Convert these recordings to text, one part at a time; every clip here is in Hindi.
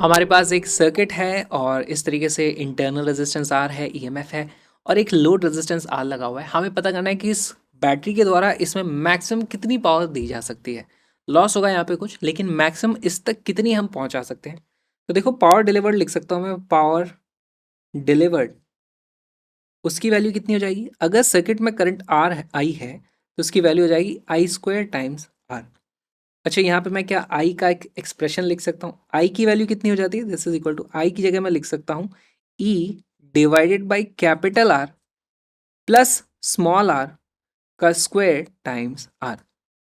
हमारे पास एक सर्किट है और इस तरीके से इंटरनल रेजिस्टेंस आर है, ईएमएफ है और एक लोड रेजिस्टेंस आर लगा हुआ है। हमें पता करना है कि इस बैटरी के द्वारा इसमें मैक्सिमम कितनी पावर दी जा सकती है। लॉस होगा यहाँ पे कुछ, लेकिन मैक्सिमम इस तक कितनी हम पहुँचा सकते हैं। तो देखो, पावर डिलीवर्ड लिख सकता हूँ मैं, पावर डिलीवर्ड उसकी वैल्यू कितनी हो जाएगी। अगर सर्किट में करंट आर आई है तो उसकी वैल्यू हो जाएगी आई स्क्वायर टाइम्स आर। अच्छा, यहाँ पे मैं क्या आई का एक एक्सप्रेशन लिख सकता हूँ। आई की वैल्यू कितनी हो जाती है, this is equal to I की जगह मैं लिख सकता हूँ E divided by capital R plus small r का स्क्वायर टाइम्स आर।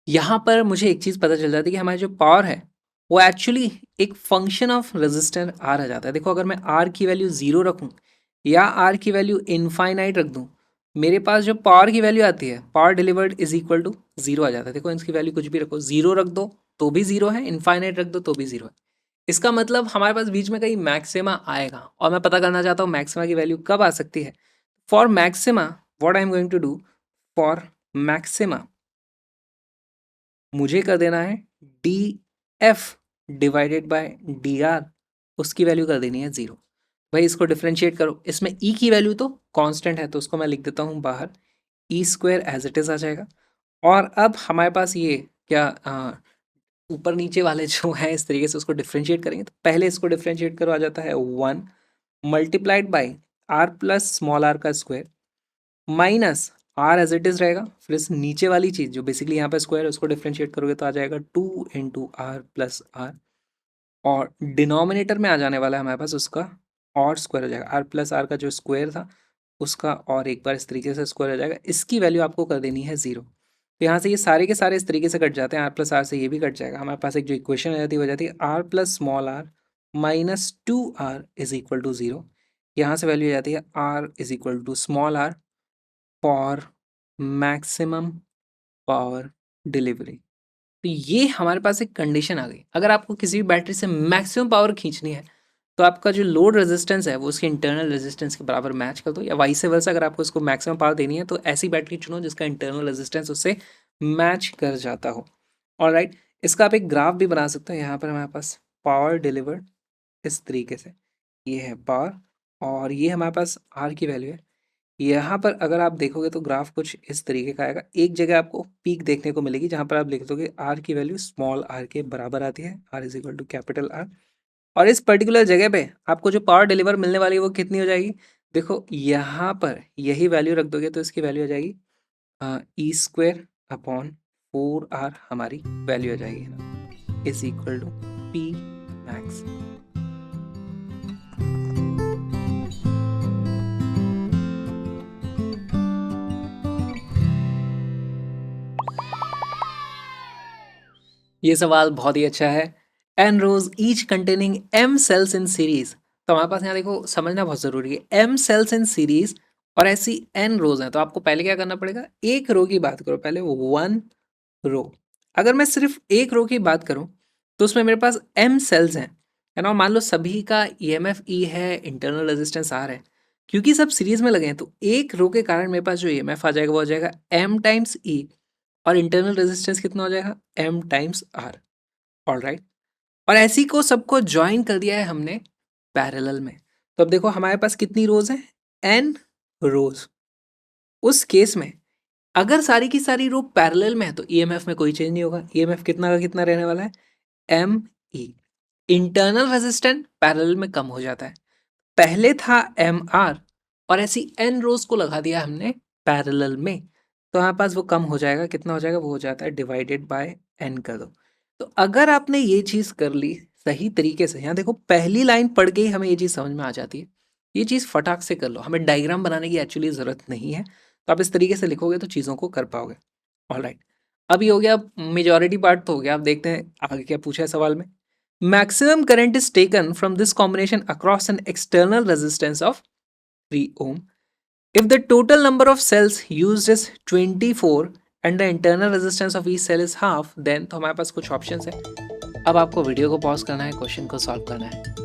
यहाँ पर मुझे एक चीज़ पता चल जाती है कि हमारी जो पावर है वो एक्चुअली एक फंक्शन ऑफ रेजिस्टेंस आर आ जाता है। देखो, अगर मैं आर की वैल्यू ज़ीरो रखूँ या आर की वैल्यू इनफाइनाइट रख दूँ, मेरे पास जो पावर की वैल्यू आती है, power delivered is equal to zero आ जाता है। देखो, इसकी वैल्यू कुछ भी रखो, जीरो रख दो तो भी जीरो है, इनफाइनाइट रख दो तो भी जीरो है। इसका मतलब हमारे पास बीच में कहीं मैक्सिमा आएगा और मैं पता करना चाहता हूँ मैक्सिमा की वैल्यू कब आ सकती है। For maxima what I am going to do, for maxima मुझे कर देना है D F divided by D R, उसकी वैल्यू कर देनी है जीरो। भाई इसको डिफ्रेंशिएट करो, इसमें ई की वैल्यू तो कांस्टेंट है तो उसको मैं लिख देता हूँ बाहर, E square as it is आ जाएगा। और अब हमारे पास ये क्या ऊपर नीचे वाले जो है इस तरीके से उसको डिफ्रेंशिएट करेंगे। तो पहले इसको डिफ्रेंशिएट करो, आ जाता है one multiplied by r plus small r का square minus r as it is रहेगा। फिर इस नीचे वाली चीज़ जो बेसिकली यहाँ पे स्क्वायर है उसको डिफ्रेंशिएट करोगे तो आ जाएगा two into R plus R, और डिनोमिनेटर में आ जाने वाला है हमारे पास उसका और स्क्वायर हो जाएगा। आर प्लस आर का जो स्क्वायर था उसका और एक बार इस तरीके से स्क्वायर हो जाएगा। इसकी वैल्यू आपको कर देनी है जीरो। तो यहाँ से ये सारे के सारे इस तरीके से कट जाते हैं, आर प्लस आर से ये भी कट जाएगा। हमारे पास एक जो इक्वेशन आ जाती है वो जाती है R plus small R minus two R is equal to zero. यहाँ से वैल्यू आ जाती है R is equal to small R for maximum power delivery. तो ये हमारे पास एक कंडीशन आ गई। अगर आपको किसी भी बैटरी से मैक्सिमम पावर खींचनी है तो आपका जो लोड रेजिस्टेंस है वो उसके इंटरनल रेजिस्टेंस के बराबर मैच कर दो, या वाइस वर्सा अगर आपको इसको मैक्सिमम पावर देनी है तो ऐसी बैटरी चुनो जिसका इंटरनल रेजिस्टेंस उससे मैच कर जाता हो। ऑलराइट, इसका आप एक ग्राफ भी बना सकते हो। यहाँ पर हमारे पास पावर डिलीवर्ड इस तरीके से, ये है पावर और ये हमारे पास आर की वैल्यू है। यहाँ पर अगर आप देखोगे तो ग्राफ कुछ इस तरीके का आएगा। एक जगह आपको पीक देखने को मिलेगी जहाँ पर आप लिख दोगे आर की वैल्यू स्मॉल आर के बराबर आती है, R is equal to capital R. और इस पर्टिकुलर जगह पे आपको जो पावर डिलीवर मिलने वाली है वो कितनी हो जाएगी। देखो, यहाँ पर यही वैल्यू रख दोगे तो इसकी वैल्यू हो जाएगी E square upon four R, हमारी वैल्यू हो जाएगी ना, is equal to P max. ये सवाल बहुत ही अच्छा है। N rows each containing M cells in series. तो हमारे पास यहाँ देखो, समझना बहुत जरूरी है, एम सेल्स इन सीरीज और ऐसी एन रोज हैं। तो आपको पहले क्या करना पड़ेगा, एक रो की बात करो पहले, वन रो। अगर मैं सिर्फ एक रो की बात करूं तो उसमें मेरे पास एम सेल्स हैं, है ना। और मान लो सभी का ईएमएफ ई है, इंटरनल रेजिस्टेंस आर है। क्योंकि सब सीरीज में लगे हैं तो एक रो के कारण मेरे पास जो ईएमएफ आ जाएगा वो आ जाएगा एम टाइम्स ई, और इंटरनल रेजिस्टेंस कितना हो जाएगा, एम टाइम्स आर। ऑलराइट, और ऐसी को सबको ज्वाइन कर दिया है हमने पैरेलल में। तो अब देखो हमारे पास कितनी रोज हैं, एन रोज। उस केस में अगर सारी की सारी रो पैरेलल में है तो ईएमएफ में कोई चेंज नहीं होगा। ईएमएफ कितना का कितना रहने वाला है, M E. Internal resistance parallel में कम हो जाता है। पहले था एम आर और ऐसी एन रोज को लगा दिया हमने पैरेलल में, तो हमारे पास वो कम हो जाएगा। कितना हो जाएगा, वो हो जाता है डिवाइडेड बाय एन कर दो। तो अगर आपने ये चीज़ कर ली सही तरीके से, यहाँ देखो पहली लाइन पढ़ के ही हमें ये चीज़ समझ में आ जाती है। ये चीज़ फटाक से कर लो, हमें डायग्राम बनाने की एक्चुअली ज़रूरत नहीं है। तो आप इस तरीके से लिखोगे तो चीज़ों को कर पाओगे। ऑलराइट, अब ये हो गया, मेजॉरिटी पार्ट तो हो गया। आप देखते हैं आगे क्या पूछा है सवाल में। Maximum current is taken from this combination across an external resistance of 3 ohm. If the total number of cells used is 24 and the internal resistance of each cell is half, then तो हमारे पास कुछ ऑप्शंस है। अब आपको वीडियो को पॉज करना है, क्वेश्चन को सॉल्व करना है।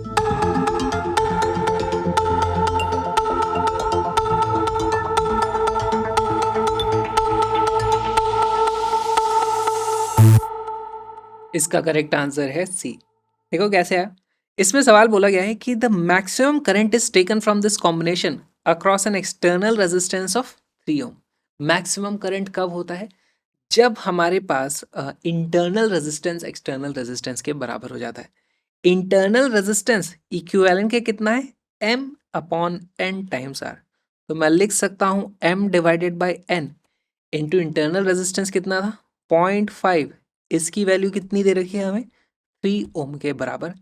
इसका करेक्ट आंसर है सी। देखो कैसे है, इसमें सवाल बोला गया है कि the maximum current is taken from this combination across an external resistance of 3 ohm. Maximum current कब होता है? जब हमारे पास इंटरनल रेजिस्टेंस एक्सटर्नल रेजिस्टेंस के बराबर हो जाता है। इंटरनल रेजिस्टेंस इक्विवेलेंट के कितना है? m upon n times r। तो मैं लिख सकता हूं m divided by n into internal resistance कितना था? 0.5। इसकी वैल्यू कितनी दे रखी है हमें? 3 ओम के बराबर।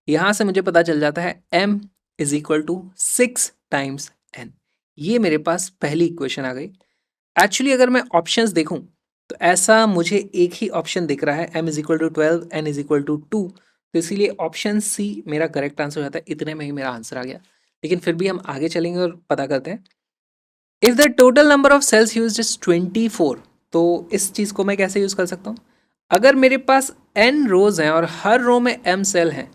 यहां से मुझे पता चल जाता है m is equal to 6 times n। ये मेरे पास पहली इक्वेशन आ गई। एक्चुअली अगर मैं ऑप्शंस देखूं तो ऐसा मुझे एक ही ऑप्शन दिख रहा है, m is equal to 12, n is equal to 2। तो इसीलिए ऑप्शन सी मेरा करेक्ट आंसर हो जाता है। इतने में ही मेरा आंसर आ गया, लेकिन फिर भी हम आगे चलेंगे और पता करते हैं। If the total number of cells used is 24, तो इस चीज को मैं कैसे यूज कर सकता हूँ? अगर मेरे पास n रोज हैं और हर रो में m सेल हैं,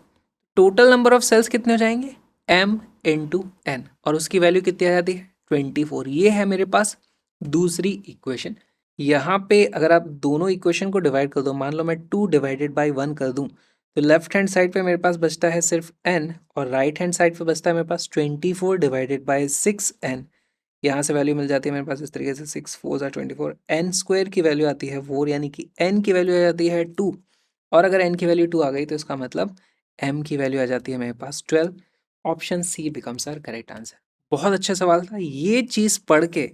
टोटल नंबर ऑफ सेल्स कितने हो जाएंगे? m इंटू n, और उसकी वैल्यू कितनी आ जाती है? 24। ये है मेरे पास दूसरी इक्वेशन। यहाँ पे अगर आप दोनों इक्वेशन को डिवाइड कर दो, मान लो मैं 2 डिवाइडेड बाई 1 कर दूं, तो लेफ्ट हैंड साइड पे मेरे पास बचता है सिर्फ n, और राइट हैंड साइड पे बचता है मेरे पास 24 डिवाइडेड बाई 6n। यहाँ से वैल्यू मिल जाती है मेरे पास इस तरीके से, 6 4 ज़ा 24। एन स्क्वायर की वैल्यू आती है 4, यानी कि n की वैल्यू आ जाती है 2। और अगर n की वैल्यू 2 आ गई तो इसका मतलब m की वैल्यू आ जाती है मेरे पास 12। Option C becomes our correct answer. बहुत अच्छा सवाल था। ये चीज़ पढ़ के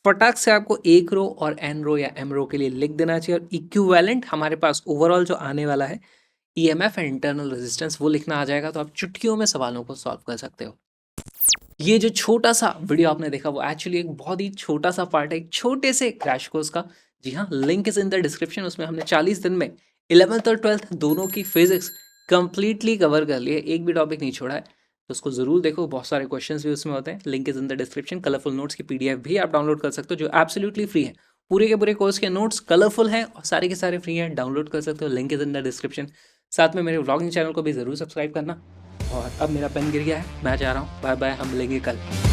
फटाक से आपको एक रो और n रो या m रो के लिए लिख देना चाहिए, और इक्विवेलेंट हमारे पास ओवरऑल जो आने वाला है EMF एंड इंटरनल रेजिस्टेंस वो लिखना आ जाएगा, तो आप चुटकियों में सवालों को सॉल्व कर सकते हो। ये जो छोटा सा वीडियो आपने देखा वो एक्चुअली एक बहुत ही छोटा सा पार्ट है एक छोटे से क्रैश कोर्स का। जी हाँ, link is in the description. उसमें हमने 40 दिन में 11th और 12th दोनों की फिजिक्स कंप्लीटली कवर कर ली है, एक भी टॉपिक नहीं छोड़ा है। तो उसको जरूर देखो, बहुत सारे क्वेश्चंस भी उसमें होते हैं। Link is in the description. Colourful notes की PDF भी आप डाउनलोड कर सकते हो जो एब्सोल्युटली फ्री है। पूरे के पूरे कोर्स के नोट्स कलरफुल हैं और सारे के सारे फ्री हैं, डाउनलोड कर सकते हो। Link is in the description. साथ में मेरे व्लॉगिंग चैनल को भी जरूर सब्सक्राइब करना। और अब मेरा पेन गिर गया है, मैं जा रहा हूँ। बाय बाय, हम मिलेंगे कल।